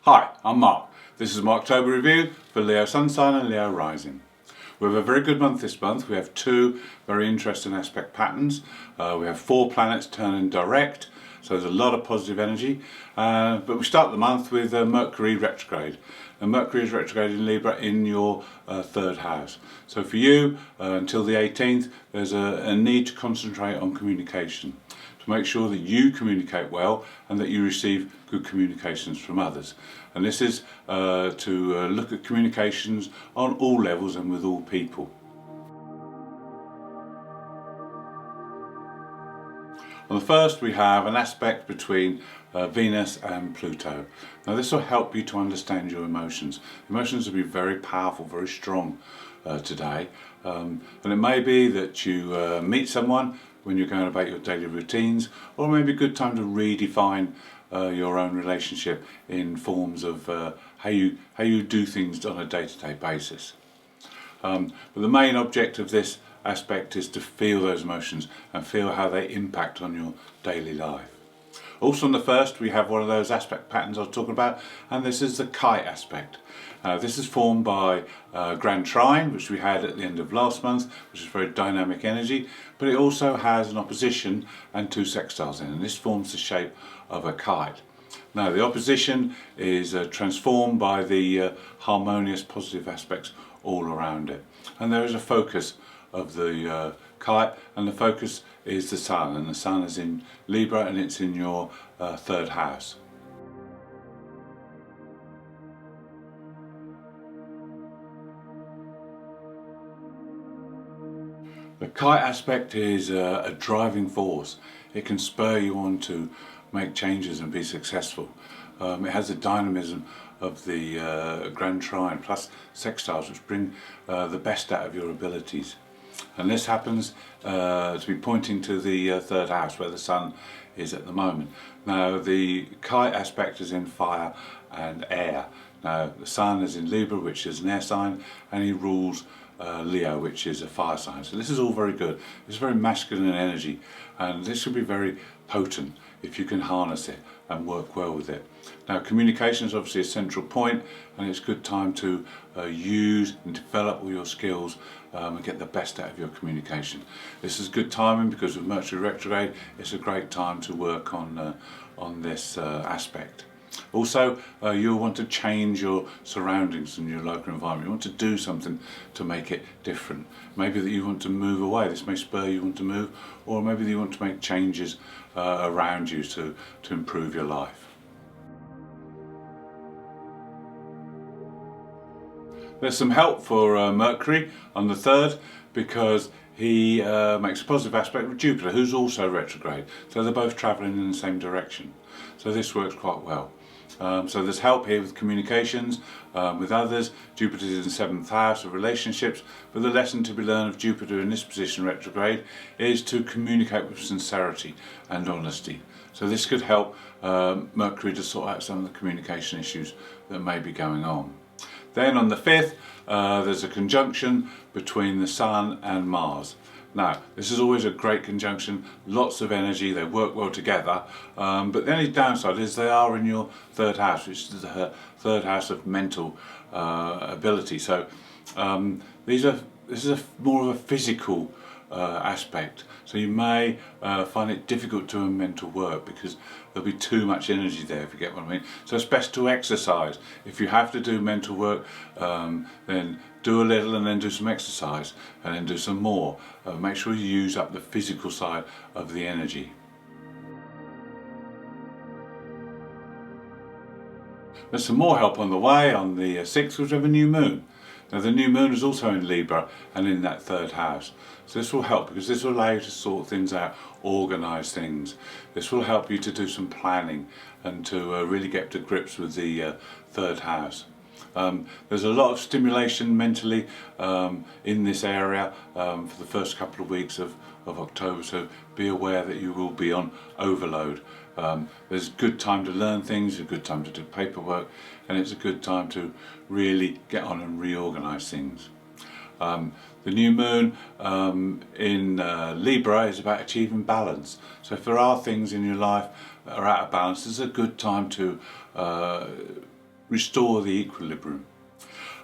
Hi, I'm Mark. This is my October review for Leo Sun Sign and Leo Rising. We have a very good month this month. We have two very interesting aspect patterns. We have 4 planets turning direct, so there's a lot of positive energy. But we start the month with Mercury retrograde. And Mercury is retrograde in Libra in your 3rd house. So for you, until the 18th, there's a need to concentrate on communication, to make sure that you communicate well and that you receive good communications from others. And this is to look at communications on all levels and with all people. On the first, we have an aspect between Venus and Pluto. Now this will help you to understand your emotions. Emotions will be very powerful, very strong today. And it may be that you meet someone when you're going about your daily routines, or maybe a good time to redefine your own relationship in forms of how you do things on a day-to-day basis. But the main object of this aspect is to feel those emotions and feel how they impact on your daily life. Also on the first, we have one of those aspect patterns I was talking about, and this is the Kite aspect. This is formed by Grand Trine, which we had at the end of last month, which is very dynamic energy, but it also has an opposition and 2 sextiles in, and this forms the shape of a kite. Now the opposition is transformed by the harmonious positive aspects all around it, and there is a focus of the kite, and the focus is the Sun, and the Sun is in Libra and it's in your 3rd house. The Kite aspect is a driving force. It can spur you on to make changes and be successful. It has the dynamism of the Grand Trine plus sextiles, which bring the best out of your abilities. And this happens to be pointing to the 3rd house where the Sun is at the moment. Now the Kite aspect is in fire and air. Now the Sun is in Libra, which is an air sign, and he rules Leo, which is a fire sign. So this is all very good. It's very masculine energy, and this should be very potent if you can harness it and work well with it. Now communication is obviously a central point, and it's a good time to use and develop all your skills and get the best out of your communication. This is good timing because with Mercury retrograde, it's a great time to work on this aspect. Also, you'll want to change your surroundings and your local environment. You want to do something to make it different. Maybe that you want to move away. This may spur you on to move, or maybe that you want to make changes around you to improve your life. There's some help for Mercury on the 3rd because he makes a positive aspect with Jupiter, who's also retrograde. So they're both travelling in the same direction. So this works quite well. So there's help here with communications with others. Jupiter is in the 7th house of relationships, but the lesson to be learned of Jupiter in this position retrograde is to communicate with sincerity and honesty. So this could help Mercury to sort out some of the communication issues that may be going on. Then on the 5th, there's a conjunction between the Sun and Mars. Now, this is always a great conjunction, lots of energy, they work well together, but the only downside is they are in your 3rd house, which is the 3rd house of mental ability. So this is more of a physical aspect, so you may find it difficult to do mental work because there'll be too much energy there, if you get what I mean. So it's best to exercise. If you have to do mental work, then do a little and then do some exercise and then do some more. Make sure you use up the physical side of the energy. There's some more help on the way on the 6th, which we have a new moon. Now the new moon is also in Libra and in that 3rd house. So this will help because this will allow you to sort things out, organise things. This will help you to do some planning and to really get to grips with the 3rd house. There's a lot of stimulation mentally in this area for the first couple of weeks of October, so be aware that you will be on overload. There's a good time to learn things, a good time to do paperwork, and it's a good time to really get on and reorganise things. The new moon in Libra is about achieving balance. So if there are things in your life that are out of balance, this is a good time to restore the equilibrium.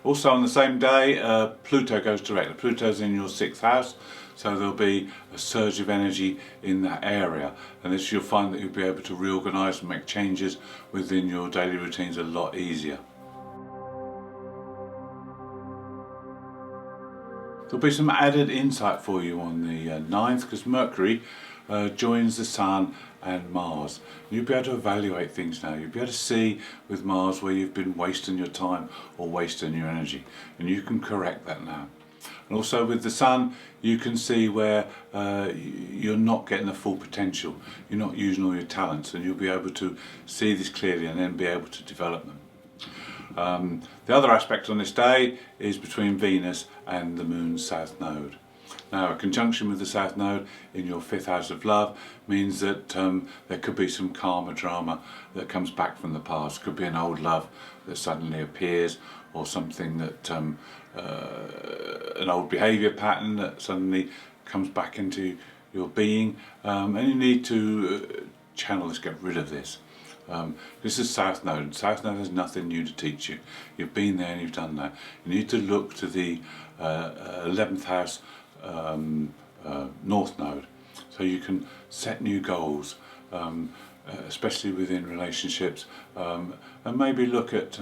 Also on the same day, Pluto goes direct. Pluto's in your 6th house, so there'll be a surge of energy in that area, and this you'll find that you'll be able to reorganise and make changes within your daily routines a lot easier. There'll be some added insight for you on the 9th, because Mercury joins the Sun and Mars. You'll be able to evaluate things now. You'll be able to see with Mars where you've been wasting your time or wasting your energy, and you can correct that now. And also with the Sun, you can see where you're not getting the full potential, you're not using all your talents, and you'll be able to see this clearly and then be able to develop them. The other aspect on this day is between Venus and the Moon's South Node. Now, a conjunction with the South Node in your 5th house of love means that there could be some karma drama that comes back from the past. Could be an old love that suddenly appears, or something that an old behaviour pattern that suddenly comes back into your being, and you need to channel this, get rid of this. This is South Node. South Node has nothing new to teach you. You've been there and you've done that. You need to look to the 11th house North Node, so you can set new goals, especially within relationships, and maybe look at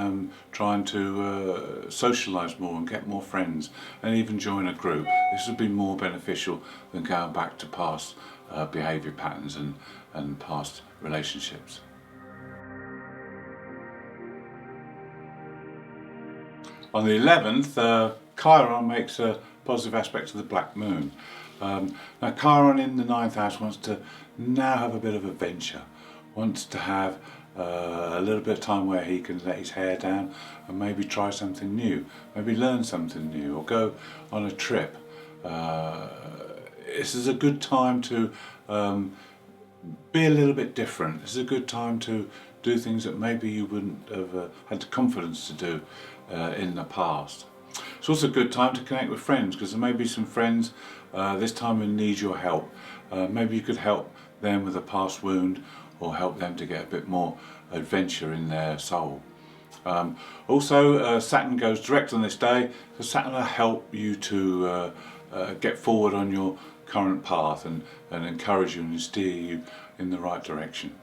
trying to socialize more and get more friends, and even join a group. This would be more beneficial than going back to past behaviour patterns and past relationships. On the 11th, Chiron makes a positive aspect to the black moon. Now Chiron in the 9th house wants to now have a bit of adventure, wants to have a little bit of time where he can let his hair down and maybe try something new, maybe learn something new, or go on a trip. This is a good time to be a little bit different. This is a good time to do things that maybe you wouldn't have had the confidence to do in the past. It's also a good time to connect with friends, because there may be some friends this time who need your help. Maybe you could help them with a past wound, or help them to get a bit more adventure in their soul. Also, Saturn goes direct on this day, so Saturn will help you to get forward on your current path and encourage you and steer you in the right direction.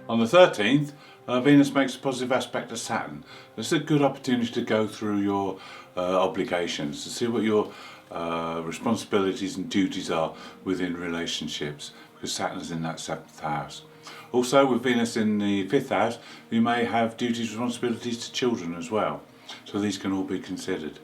On the 13th, Venus makes a positive aspect to Saturn. This is a good opportunity to go through your obligations, to see what your responsibilities and duties are within relationships, because Saturn is in that 7th house. Also, with Venus in the 5th house, you may have duties and responsibilities to children as well, so these can all be considered.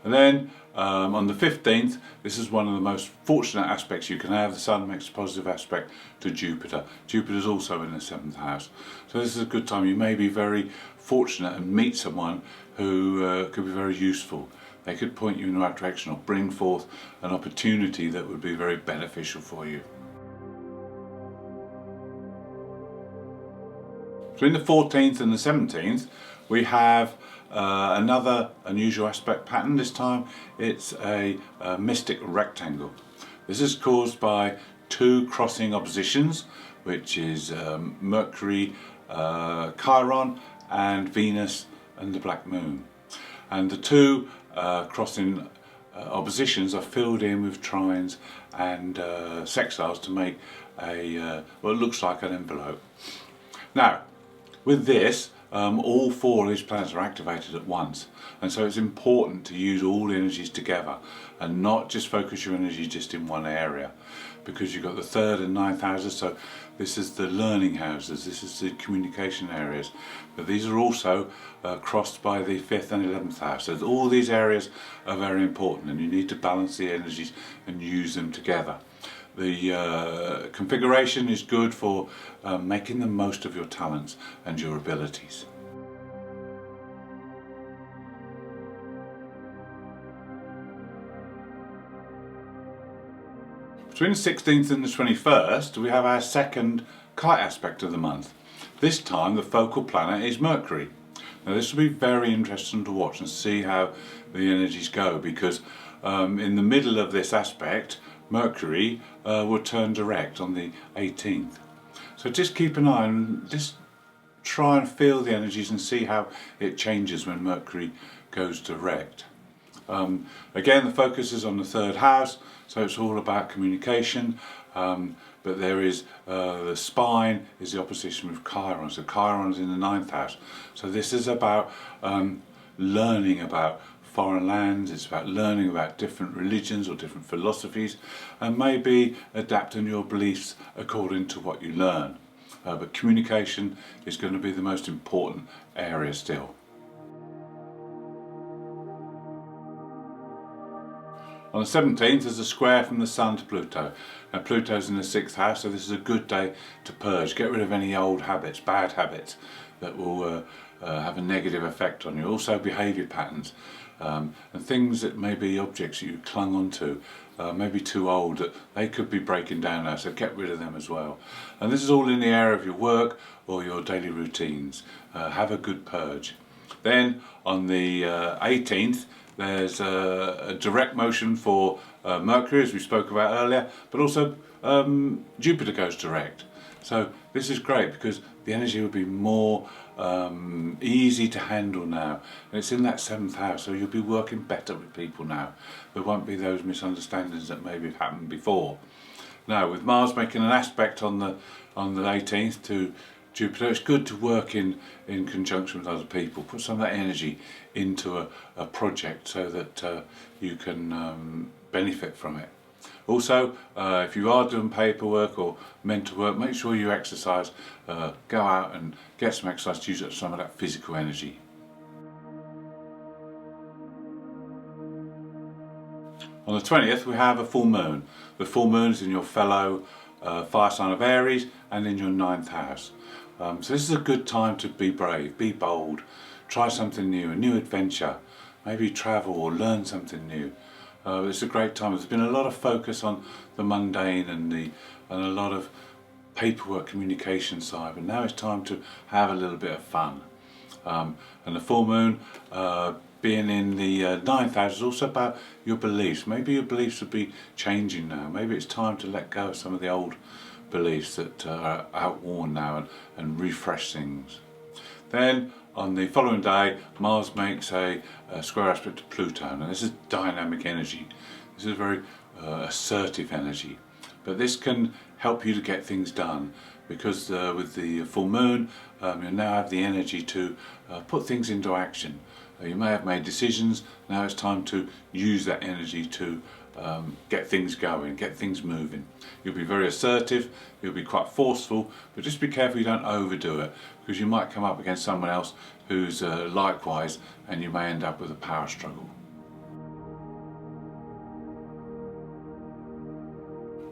And then on the 15th, this is one of the most fortunate aspects you can have. The Sun makes a positive aspect to Jupiter. Jupiter is also in the 7th house. So this is a good time. You may be very fortunate and meet someone who could be very useful. They could point you in the right direction, or bring forth an opportunity that would be very beneficial for you. Between the 14th and the 17th, we have another unusual aspect pattern. This time it's a mystic rectangle. This is caused by two crossing oppositions, which is Mercury, Chiron, and Venus and the black moon. And the two crossing oppositions are filled in with trines and sextiles to make a what looks like an envelope. Now, with this, all four of these planets are activated at once, and so it's important to use all the energies together and not just focus your energy just in one area, because you've got the 3rd and 9th houses. So this is the learning houses, this is the communication areas, but these are also crossed by the 5th and 11th house. So all these areas are very important, and you need to balance the energies and use them together. The configuration is good for making the most of your talents and your abilities. Between the 16th and the 21st, we have our second kite aspect of the month. This time the focal planet is Mercury. Now this will be very interesting to watch and see how the energies go, because in the middle of this aspect, Mercury will turn direct on the 18th. So So just keep an eye and just try and feel the energies and see how it changes when Mercury goes direct. Again, the focus is on the third house, so it's all about communication, but there is the spine is the opposition with Chiron, so Chiron's in the ninth house. So this is about learning about foreign lands, it's about learning about different religions or different philosophies, and maybe adapting your beliefs according to what you learn. But communication is going to be the most important area still. On the 17th there's a square from the Sun to Pluto. Now Pluto's in the 6th house, so this is a good day to purge. Get rid of any old habits, bad habits that will have a negative effect on you. Also behaviour patterns and things that may be objects that you clung onto, maybe too old, that they could be breaking down now, so get rid of them as well. And this is all in the area of your work or your daily routines. Have a good purge. Then on the 18th there's a direct motion for Mercury, as we spoke about earlier, but also Jupiter goes direct. So this is great because the energy will be more easy to handle now. And it's in that 7th house, so you'll be working better with people now. There won't be those misunderstandings that maybe have happened before. Now, with Mars making an aspect on the 18th to Jupiter, it's good to work in conjunction with other people. Put some of that energy into a project so that you can benefit from it. Also, if you are doing paperwork or mental work, make sure you exercise. Go out and get some exercise to use up some of that physical energy. On the 20th we have a full moon. The full moon is in your fellow fire sign of Aries and in your 9th house. So this is a good time to be brave, be bold, try something new, a new adventure, maybe travel or learn something new. It's a great time. There's been a lot of focus on the mundane and a lot of paperwork communication side, but now it's time to have a little bit of fun. And the full moon being in the 9th house is also about your beliefs. Maybe your beliefs would be changing now. Maybe it's time to let go of some of the old beliefs that are outworn now and refresh things. Then on the following day Mars makes a square aspect to Pluto, and this is dynamic energy. This is very assertive energy, but this can help you to get things done because with the full moon you now have the energy to put things into action. You may have made decisions, now it's time to use that energy to get things going, get things moving. You'll be very assertive, you'll be quite forceful, but just be careful you don't overdo it, because you might come up against someone else who's likewise, and you may end up with a power struggle.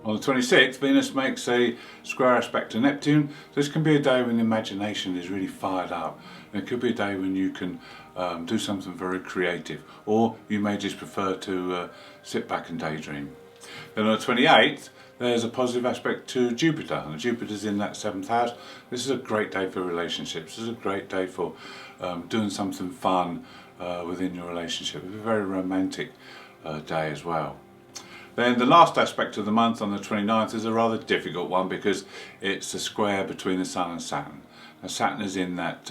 On the 26th, Venus makes a square aspect to Neptune. So this can be a day when the imagination is really fired up. And it could be a day when you can do something very creative, or you may just prefer to sit back and daydream. Then on the 28th, there's a positive aspect to Jupiter, and Jupiter's in that 7th house. This is a great day for relationships. This is a great day for doing something fun within your relationship. It's a very romantic day as well. Then the last aspect of the month on the 29th is a rather difficult one because it's a square between the Sun and Saturn. Now Saturn is in that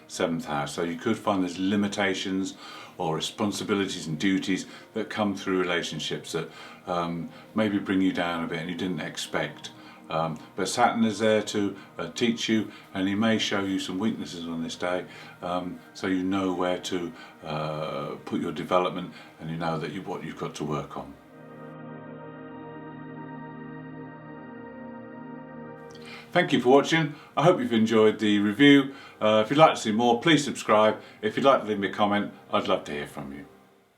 7th house, so you could find there's limitations or responsibilities and duties that come through relationships that maybe bring you down a bit and you didn't expect. But Saturn is there to teach you, and he may show you some weaknesses on this day, so you know where to put your development, and you know that what you've got to work on. Thank you for watching. I hope you've enjoyed the review. If you'd like to see more, please subscribe. If you'd like to leave me a comment, I'd love to hear from you.